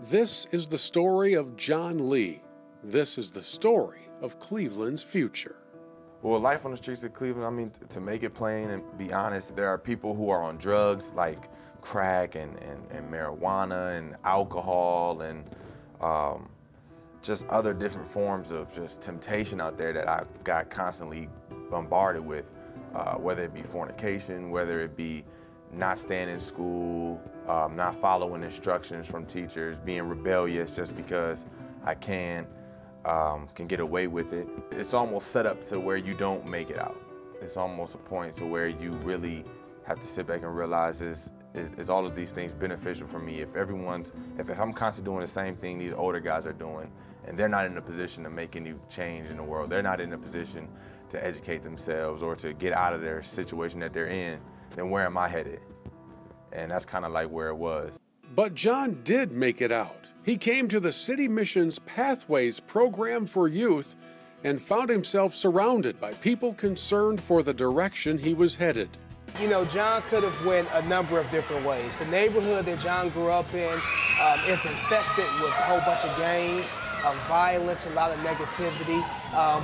This is the story of John Lee. This is the story of Cleveland's future. Well, life on the streets of Cleveland, I mean, to make it plain and be honest, there are people who are on drugs like crack and marijuana and alcohol and just other different forms of just temptation out there that I got constantly bombarded with, whether it be fornication, whether it be not staying in school, not following instructions from teachers, being rebellious just because I can get away with it. It's almost set up to where you don't make it out. It's almost a point to where you really have to sit back and realize is all of these things beneficial for me? If I'm constantly doing the same thing these older guys are doing, and they're not in a position to make any change in the world, they're not in a position to educate themselves or to get out of their situation that they're in, then where am I headed? And that's kind of like where it was. But John did make it out. He came to the City Mission's Pathways program for youth and found himself surrounded by people concerned for the direction he was headed. You know, John could have went a number of different ways. The neighborhood that John grew up in is infested with a whole bunch of gangs, violence, a lot of negativity.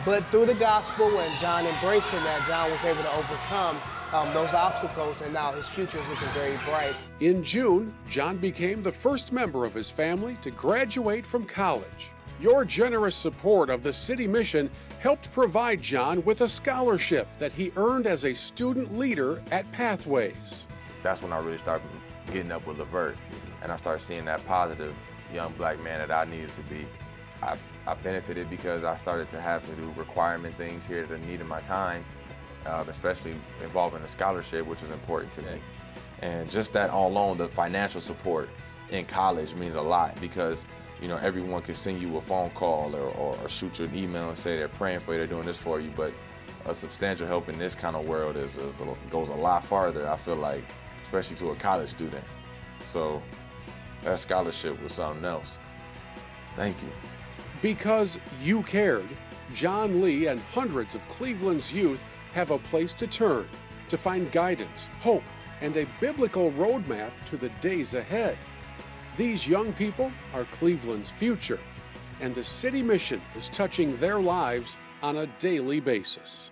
But through the gospel and John embracing that, John was able to overcome those obstacles, and now his future is looking very bright. In June, John became the first member of his family to graduate from college. Your generous support of the City Mission helped provide John with a scholarship that he earned as a student leader at Pathways. That's when I really started getting up with Levert, and I started seeing that positive young black man that I needed to be. I benefited because I started to have to do requirement things here that needed my time, especially involving a scholarship, which is important to me. And just that all alone, the financial support in college means a lot because, you know, everyone can send you a phone call or shoot you an email and say they're praying for you, they're doing this for you, but a substantial help in this kind of world goes a lot farther, I feel like, especially to a college student. So that scholarship was something else. Thank you. Because you cared, John Lee and hundreds of Cleveland's youth have a place to turn to find guidance, hope, and a biblical roadmap to the days ahead. These young people are Cleveland's future, and the City Mission is touching their lives on a daily basis.